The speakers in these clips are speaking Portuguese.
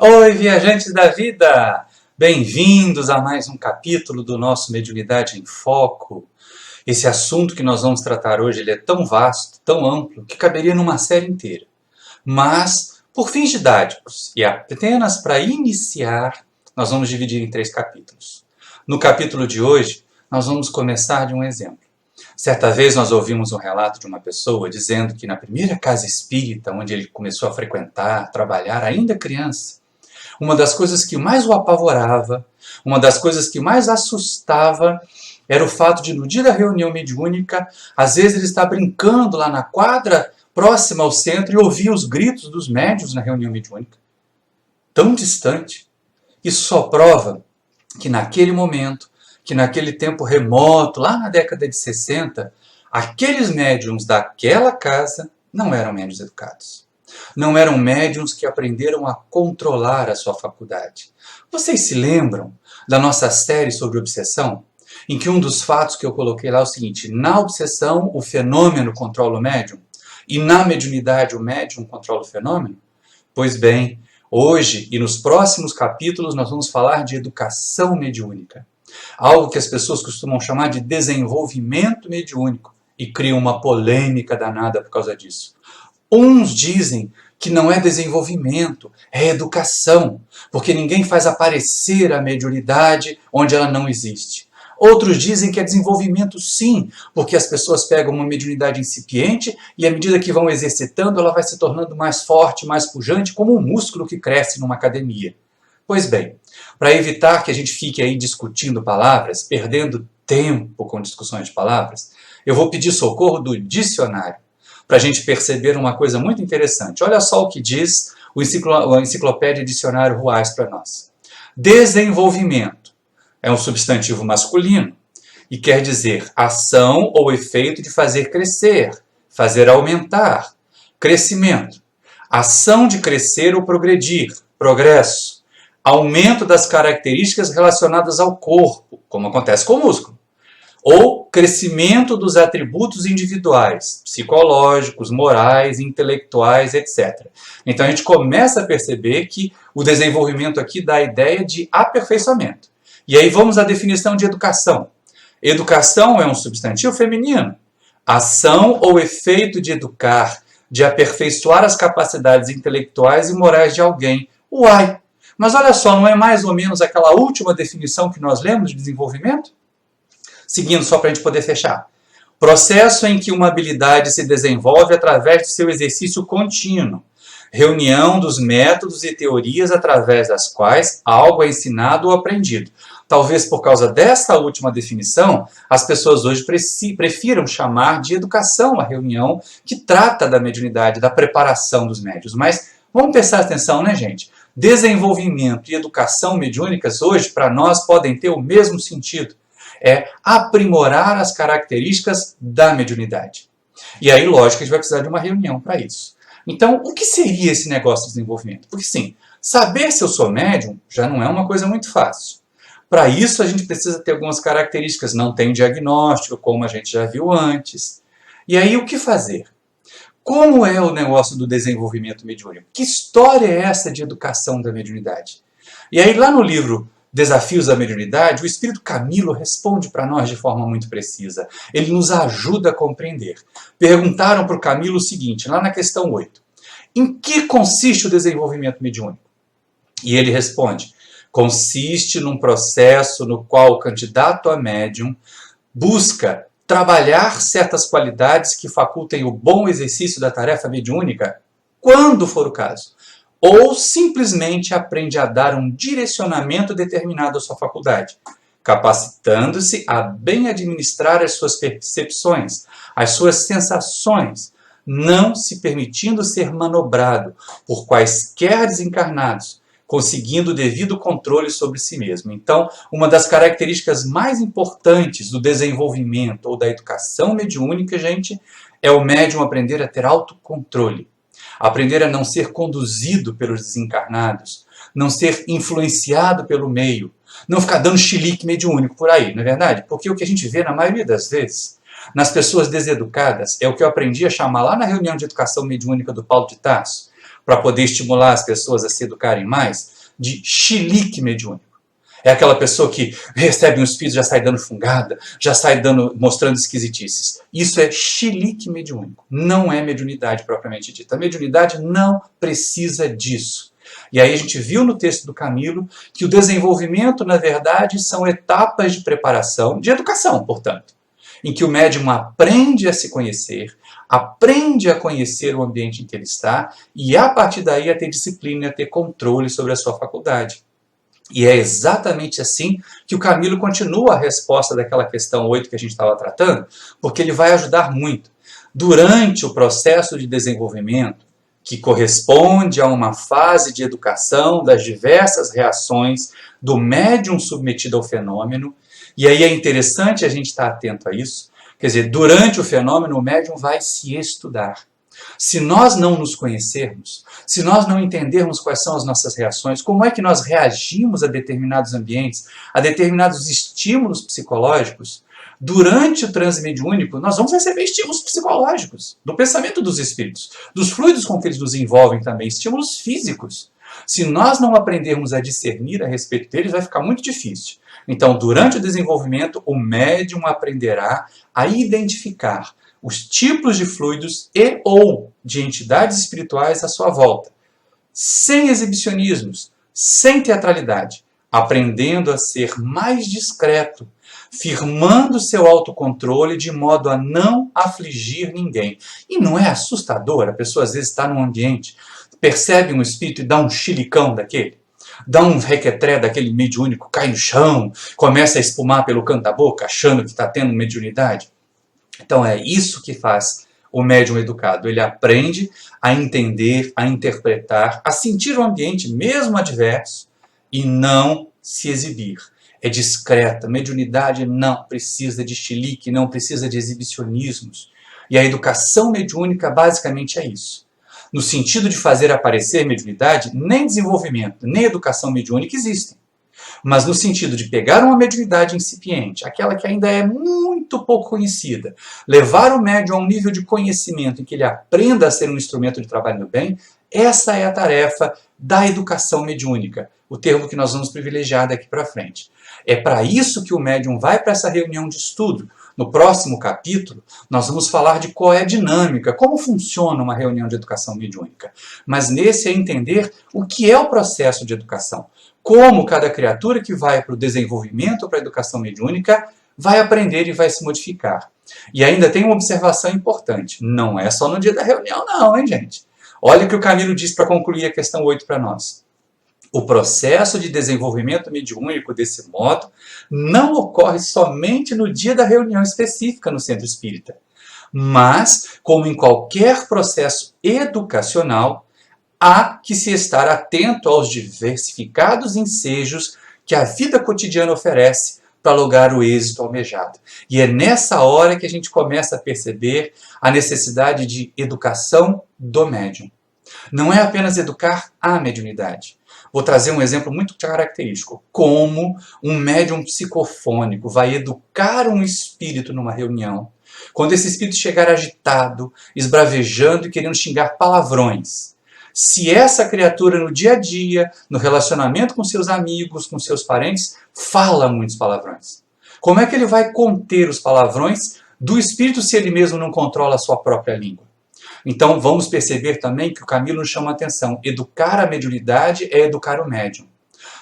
Oi, viajantes da vida! Bem-vindos a mais um capítulo do nosso Mediunidade em Foco. Esse assunto que nós vamos tratar hoje ele é tão vasto, tão amplo, que caberia numa série inteira. Mas, por fins didáticos e apenas para iniciar, nós vamos dividir em 3 capítulos. No capítulo de hoje, nós vamos começar de um exemplo. Certa vez nós ouvimos um relato de uma pessoa dizendo que na primeira casa espírita, onde ele começou a frequentar, trabalhar, ainda criança, uma das coisas que mais o apavorava, uma das coisas que mais assustava, era o fato de, no dia da reunião mediúnica, às vezes ele está brincando lá na quadra próxima ao centro e ouvia os gritos dos médiuns na reunião mediúnica. Tão distante. Isso só prova que naquele momento, que naquele tempo remoto, lá na década de 60, aqueles médiuns daquela casa não eram médiuns educados. Não eram médiuns que aprenderam a controlar a sua faculdade. Vocês se lembram da nossa série sobre obsessão? Em que um dos fatos que eu coloquei lá é o seguinte: na obsessão o fenômeno controla o médium e na mediunidade o médium controla o fenômeno? Pois bem, hoje e nos próximos capítulos nós vamos falar de educação mediúnica. Algo que as pessoas costumam chamar de desenvolvimento mediúnico e criam uma polêmica danada por causa disso. Uns dizem que não é desenvolvimento, é educação, porque ninguém faz aparecer a mediunidade onde ela não existe. Outros dizem que é desenvolvimento sim, porque as pessoas pegam uma mediunidade incipiente e à medida que vão exercitando, ela vai se tornando mais forte, mais pujante, como um músculo que cresce numa academia. Pois bem, para evitar que a gente fique aí discutindo palavras, perdendo tempo com discussões de palavras, eu vou pedir socorro do dicionário, para a gente perceber uma coisa muito interessante. Olha só o que diz a Enciclopédia Dicionário Ruais para nós. Desenvolvimento é um substantivo masculino e quer dizer ação ou efeito de fazer crescer, fazer aumentar. Crescimento, ação de crescer ou progredir, progresso. Aumento das características relacionadas ao corpo, como acontece com o músculo. Ou crescimento dos atributos individuais, psicológicos, morais, intelectuais, etc. Então a gente começa a perceber que o desenvolvimento aqui dá a ideia de aperfeiçoamento. E aí vamos à definição de educação. Educação é um substantivo feminino. Ação ou efeito de educar, de aperfeiçoar as capacidades intelectuais e morais de alguém. Uai! Mas olha só, não é mais ou menos aquela última definição que nós lemos de desenvolvimento? Seguindo, só para a gente poder fechar. Processo em que uma habilidade se desenvolve através de seu exercício contínuo. Reunião dos métodos e teorias através das quais algo é ensinado ou aprendido. Talvez por causa dessa última definição, as pessoas hoje prefiram chamar de educação a reunião que trata da mediunidade, da preparação dos médiuns. Mas vamos prestar atenção, né, gente? Desenvolvimento e educação mediúnicas hoje, para nós, podem ter o mesmo sentido. É aprimorar as características da mediunidade. E aí, lógico, a gente vai precisar de uma reunião para isso. Então, o que seria esse negócio de desenvolvimento? Porque, sim, saber se eu sou médium já não é uma coisa muito fácil. Para isso, a gente precisa ter algumas características. Não tem diagnóstico, como a gente já viu antes. E aí, o que fazer? Como é o negócio do desenvolvimento mediúnico? Que história é essa de educação da mediunidade? E aí, lá no livro Desafios da Mediunidade, o Espírito Camilo responde para nós de forma muito precisa. Ele nos ajuda a compreender. Perguntaram para o Camilo o seguinte, lá na questão 8. Em que consiste o desenvolvimento mediúnico? E ele responde, consiste num processo no qual o candidato a médium busca trabalhar certas qualidades que facultem o bom exercício da tarefa mediúnica, quando for o caso. Ou simplesmente aprende a dar um direcionamento determinado à sua faculdade, capacitando-se a bem administrar as suas percepções, as suas sensações, não se permitindo ser manobrado por quaisquer desencarnados, conseguindo o devido controle sobre si mesmo. Então, uma das características mais importantes do desenvolvimento ou da educação mediúnica, gente, é o médium aprender a ter autocontrole. Aprender a não ser conduzido pelos desencarnados, não ser influenciado pelo meio, não ficar dando chilique mediúnico por aí, não é verdade? Porque o que a gente vê na maioria das vezes, nas pessoas deseducadas, é o que eu aprendi a chamar lá na reunião de educação mediúnica do Paulo de Tarso, para poder estimular as pessoas a se educarem mais, de chilique mediúnico. É aquela pessoa que recebe um espírito, já sai dando fungada, já sai mostrando esquisitices. Isso é chilique mediúnico, não é mediunidade propriamente dita. A mediunidade não precisa disso. E aí a gente viu no texto do Camilo que o desenvolvimento, na verdade, são etapas de preparação, de educação, portanto, em que o médium aprende a se conhecer, aprende a conhecer o ambiente em que ele está e, a partir daí, a ter disciplina, a ter controle sobre a sua faculdade. E é exatamente assim que o Camilo continua a resposta daquela questão 8 que a gente estava tratando, porque ele vai ajudar muito. Durante o processo de desenvolvimento, que corresponde a uma fase de educação das diversas reações do médium submetido ao fenômeno, e aí é interessante a gente estar atento a isso, quer dizer, durante o fenômeno o médium vai se estudar. Se nós não nos conhecermos, se nós não entendermos quais são as nossas reações, como é que nós reagimos a determinados ambientes, a determinados estímulos psicológicos, durante o transe mediúnico, nós vamos receber estímulos psicológicos, do pensamento dos espíritos, dos fluidos com que eles nos envolvem também, estímulos físicos. Se nós não aprendermos a discernir a respeito deles, vai ficar muito difícil. Então, durante o desenvolvimento, o médium aprenderá a identificar os tipos de fluidos e ou de entidades espirituais à sua volta, sem exibicionismos, sem teatralidade, aprendendo a ser mais discreto, firmando seu autocontrole de modo a não afligir ninguém. E não é assustador? A pessoa às vezes está num ambiente, percebe um espírito e dá um chilicão daquele, dá um requetré daquele mediúnico, cai no chão, começa a espumar pelo canto da boca, achando que está tendo mediunidade. Então é isso que faz o médium educado. Ele aprende a entender, a interpretar, a sentir o ambiente mesmo adverso e não se exibir. É discreta. Mediunidade não precisa de chilique, não precisa de exibicionismos. E a educação mediúnica basicamente é isso. No sentido de fazer aparecer mediunidade, nem desenvolvimento, nem educação mediúnica existem. Mas no sentido de pegar uma mediunidade incipiente, aquela que ainda é muito pouco conhecida, levar o médium a um nível de conhecimento em que ele aprenda a ser um instrumento de trabalho no bem, essa é a tarefa da educação mediúnica, o termo que nós vamos privilegiar daqui para frente. É para isso que o médium vai para essa reunião de estudo. No próximo capítulo, nós vamos falar de qual é a dinâmica, como funciona uma reunião de educação mediúnica. Mas nesse é entender o que é o processo de educação. Como cada criatura que vai para o desenvolvimento ou para a educação mediúnica vai aprender e vai se modificar. E ainda tem uma observação importante. Não é só no dia da reunião não, hein, gente? Olha o que o Camilo diz para concluir a questão 8 para nós. O processo de desenvolvimento mediúnico desse modo não ocorre somente no dia da reunião específica no centro espírita, mas, como em qualquer processo educacional, há que se estar atento aos diversificados ensejos que a vida cotidiana oferece para lograr o êxito almejado. E é nessa hora que a gente começa a perceber a necessidade de educação do médium. Não é apenas educar a mediunidade. Vou trazer um exemplo muito característico. Como um médium psicofônico vai educar um espírito numa reunião, quando esse espírito chegar agitado, esbravejando e querendo xingar palavrões. Se essa criatura no dia a dia, no relacionamento com seus amigos, com seus parentes, fala muitos palavrões. Como é que ele vai conter os palavrões do espírito se ele mesmo não controla a sua própria língua? Então vamos perceber também que o Camilo nos chama a atenção. Educar a mediunidade é educar o médium.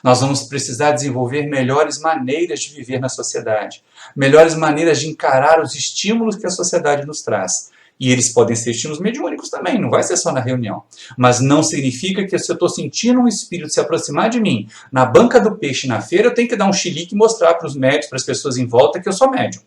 Nós vamos precisar desenvolver melhores maneiras de viver na sociedade, melhores maneiras de encarar os estímulos que a sociedade nos traz. E eles podem ser estímulos mediúnicos também, não vai ser só na reunião. Mas não significa que se eu estou sentindo um espírito se aproximar de mim na banca do peixe na feira, eu tenho que dar um chilique e mostrar para os médios, para as pessoas em volta, que eu sou médium.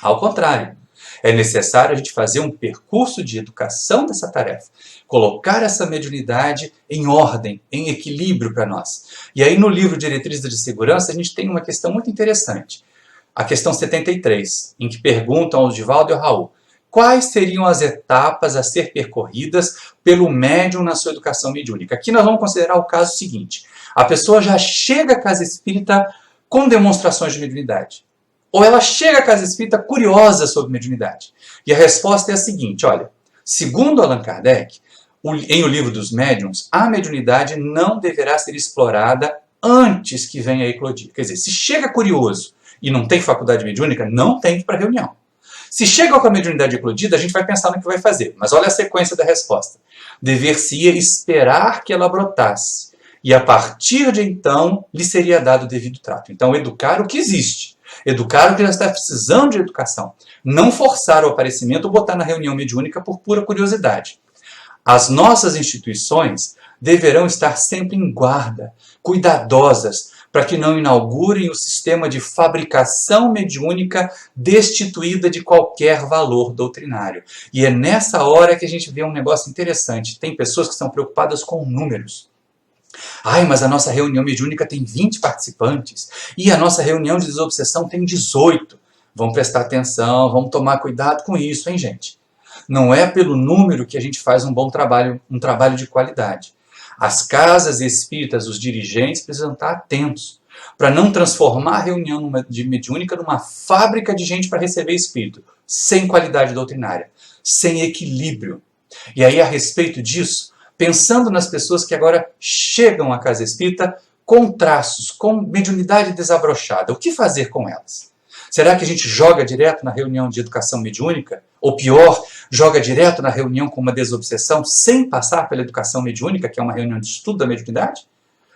Ao contrário. É necessário a gente fazer um percurso de educação dessa tarefa. Colocar essa mediunidade em ordem, em equilíbrio para nós. E aí no livro Diretrizes de Segurança a gente tem uma questão muito interessante. A questão 73, em que perguntam ao Divaldo e ao Raul quais seriam as etapas a ser percorridas pelo médium na sua educação mediúnica. Aqui nós vamos considerar o caso seguinte. A pessoa já chega à casa espírita com demonstrações de mediunidade. Ou ela chega à casa espírita curiosa sobre mediunidade. E a resposta é a seguinte, olha, segundo Allan Kardec, Em O Livro dos Médiuns, a mediunidade não deverá ser explorada antes que venha a eclodir. Quer dizer, se chega curioso e não tem faculdade mediúnica, não tem que ir para a reunião. Se chega com a mediunidade eclodida, a gente vai pensar no que vai fazer. Mas olha a sequência da resposta. Dever-se-ia esperar que ela brotasse, e a partir de então lhe seria dado o devido trato. Então, educar o que existe. Educar o que já está precisando de educação. Não forçar o aparecimento ou botar na reunião mediúnica por pura curiosidade. As nossas instituições deverão estar sempre em guarda, cuidadosas, para que não inaugurem o sistema de fabricação mediúnica destituída de qualquer valor doutrinário. E é nessa hora que a gente vê um negócio interessante. Tem pessoas que estão preocupadas com números. Ai, mas a nossa reunião mediúnica tem 20 participantes e a nossa reunião de desobsessão tem 18. Vamos prestar atenção, vamos tomar cuidado com isso, hein, gente? Não é pelo número que a gente faz um bom trabalho, um trabalho de qualidade. As casas espíritas, os dirigentes precisam estar atentos para não transformar a reunião de mediúnica numa fábrica de gente para receber espírito, sem qualidade doutrinária, sem equilíbrio. E aí, a respeito disso, pensando nas pessoas que agora chegam à casa espírita com traços, com mediunidade desabrochada, o que fazer com elas? Será que a gente joga direto na reunião de educação mediúnica? Ou pior, joga direto na reunião com uma desobsessão sem passar pela educação mediúnica, que é uma reunião de estudo da mediunidade?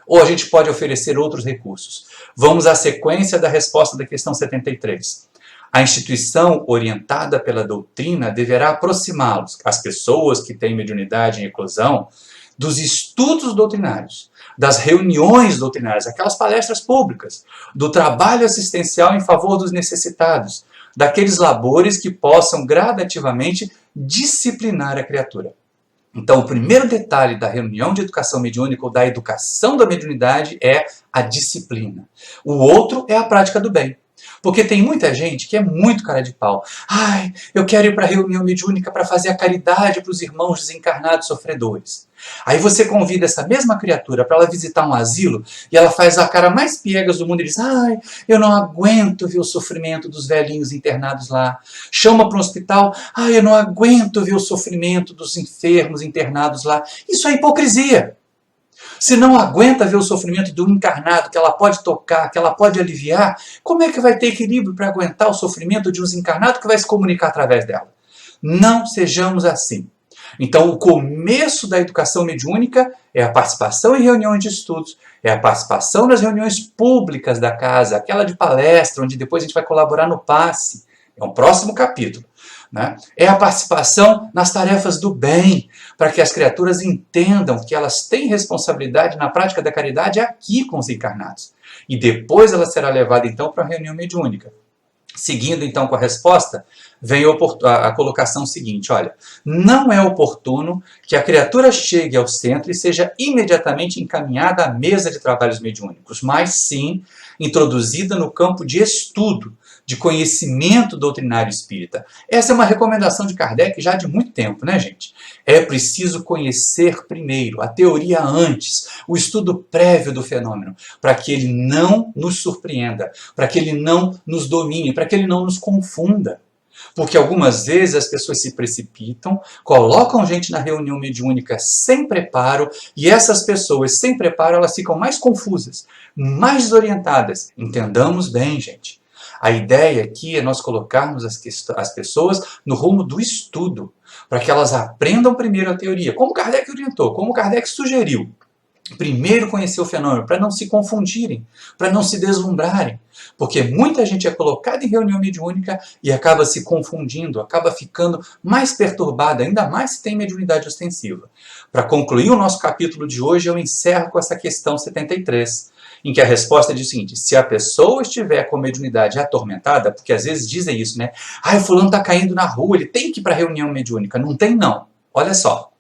Ou a gente pode oferecer outros recursos? Vamos à sequência da resposta da questão 73. A instituição orientada pela doutrina deverá aproximá-los, as pessoas que têm mediunidade em eclosão, dos estudos doutrinários, das reuniões doutrinárias, aquelas palestras públicas, do trabalho assistencial em favor dos necessitados, daqueles labores que possam gradativamente disciplinar a criatura. Então, o primeiro detalhe da reunião de educação mediúnica ou da educação da mediunidade é a disciplina. O outro é a prática do bem. Porque tem muita gente que é muito cara de pau. Ai, eu quero ir para a reunião mediúnica para fazer a caridade para os irmãos desencarnados sofredores. Aí você convida essa mesma criatura para ela visitar um asilo e ela faz a cara mais piegas do mundo e diz: ai, eu não aguento ver o sofrimento dos velhinhos internados lá. Chama para um hospital: ai, eu não aguento ver o sofrimento dos enfermos internados lá. Isso é hipocrisia. Se não aguenta ver o sofrimento do encarnado, que ela pode tocar, que ela pode aliviar, como é que vai ter equilíbrio para aguentar o sofrimento de um desencarnado que vai se comunicar através dela? Não sejamos assim. Então, o começo da educação mediúnica é a participação em reuniões de estudos, é a participação nas reuniões públicas da casa, aquela de palestra, onde depois a gente vai colaborar no passe. É um próximo capítulo. Né? É a participação nas tarefas do bem, para que as criaturas entendam que elas têm responsabilidade na prática da caridade aqui com os encarnados. E depois ela será levada então para a reunião mediúnica. Seguindo então com a resposta, vem a colocação seguinte: olha, não é oportuno que a criatura chegue ao centro e seja imediatamente encaminhada à mesa de trabalhos mediúnicos, mas sim introduzida no campo de estudo, de conhecimento doutrinário espírita. Essa é uma recomendação de Kardec já de muito tempo, né, gente? É preciso conhecer primeiro, a teoria antes, o estudo prévio do fenômeno, para que ele não nos surpreenda, para que ele não nos domine, para que ele não nos confunda. Porque algumas vezes as pessoas se precipitam, colocam gente na reunião mediúnica sem preparo, e essas pessoas sem preparo, elas ficam mais confusas, mais desorientadas. Entendamos bem, gente. A ideia aqui é nós colocarmos as pessoas no rumo do estudo, para que elas aprendam primeiro a teoria, como Kardec orientou, como Kardec sugeriu. Primeiro conhecer o fenômeno, para não se confundirem, para não se deslumbrarem. Porque muita gente é colocada em reunião mediúnica e acaba se confundindo, acaba ficando mais perturbada, ainda mais se tem mediunidade ostensiva. Para concluir o nosso capítulo de hoje, eu encerro com essa questão 73, em que a resposta diz o seguinte: se a pessoa estiver com mediunidade atormentada, porque às vezes dizem isso, né? O fulano está caindo na rua, ele tem que ir para a reunião mediúnica. Não tem, não. Olha só.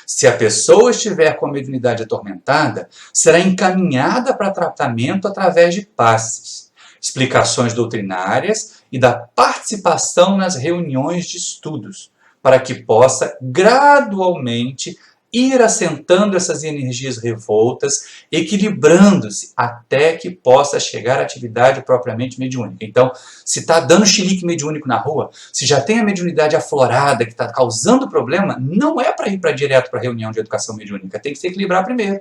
Se a pessoa estiver com a mediunidade atormentada, será encaminhada para tratamento através de passes, explicações doutrinárias e da participação nas reuniões de estudos, para que possa gradualmente ir assentando essas energias revoltas, equilibrando-se até que possa chegar à atividade propriamente mediúnica. Então, se está dando chilique mediúnico na rua, se já tem a mediunidade aflorada que está causando problema, não é para ir direto para a reunião de educação mediúnica, tem que se equilibrar primeiro.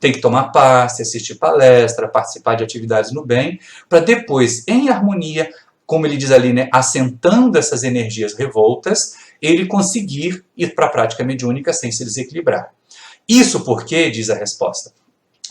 Tem que tomar passe, assistir palestra, participar de atividades no bem, para depois, em harmonia, como ele diz ali, né, assentando essas energias revoltas, ele conseguir ir para a prática mediúnica sem se desequilibrar. Isso porque, diz a resposta,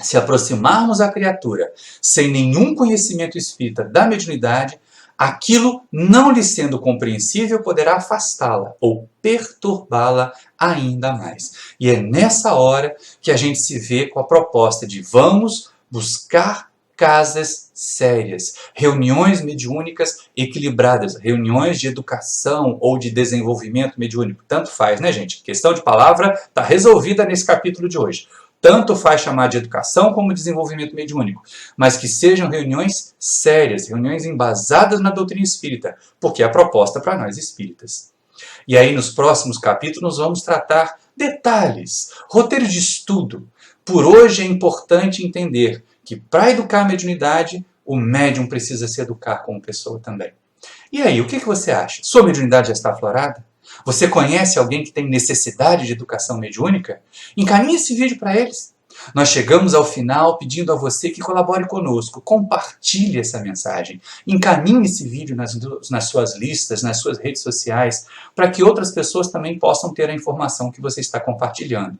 se aproximarmos a criatura sem nenhum conhecimento espírita da mediunidade, aquilo, não lhe sendo compreensível, poderá afastá-la ou perturbá-la ainda mais. E é nessa hora que a gente se vê com a proposta de vamos buscar casas sérias, reuniões mediúnicas equilibradas, reuniões de educação ou de desenvolvimento mediúnico. Tanto faz, né, gente? Questão de palavra está resolvida nesse capítulo de hoje. Tanto faz chamar de educação como desenvolvimento mediúnico, mas que sejam reuniões sérias, reuniões embasadas na doutrina espírita, porque é a proposta para nós espíritas. E aí, nos próximos capítulos, vamos tratar detalhes, roteiros de estudo. Por hoje é importante entender que para educar a mediunidade, o médium precisa se educar como pessoa também. E aí, o que você acha? Sua mediunidade já está aflorada? Você conhece alguém que tem necessidade de educação mediúnica? Encaminhe esse vídeo para eles. Nós chegamos ao final pedindo a você que colabore conosco, compartilhe essa mensagem, encaminhe esse vídeo nas suas listas, nas suas redes sociais, para que outras pessoas também possam ter a informação que você está compartilhando.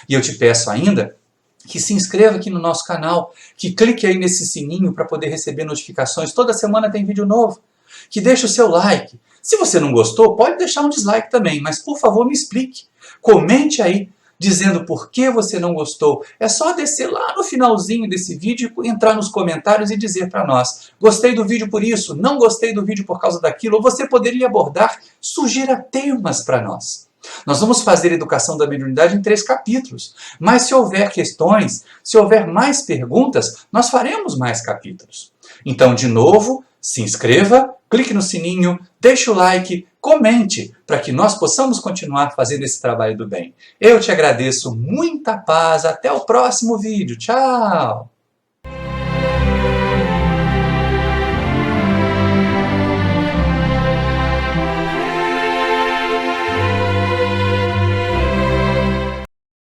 E eu te peço ainda que se inscreva aqui no nosso canal, que clique aí nesse sininho para poder receber notificações. Toda semana tem vídeo novo. Que deixe o seu like. Se você não gostou, pode deixar um dislike também, mas por favor me explique. Comente aí, dizendo por que você não gostou. É só descer lá no finalzinho desse vídeo, entrar nos comentários e dizer para nós: gostei do vídeo por isso, não gostei do vídeo por causa daquilo, ou você poderia abordar, sugira temas para nós. Nós vamos fazer educação da mediunidade em 3 capítulos, mas se houver questões, se houver mais perguntas, nós faremos mais capítulos. Então, de novo, se inscreva, clique no sininho, deixe o like, comente, para que nós possamos continuar fazendo esse trabalho do bem. Eu te agradeço, muita paz, até o próximo vídeo, tchau!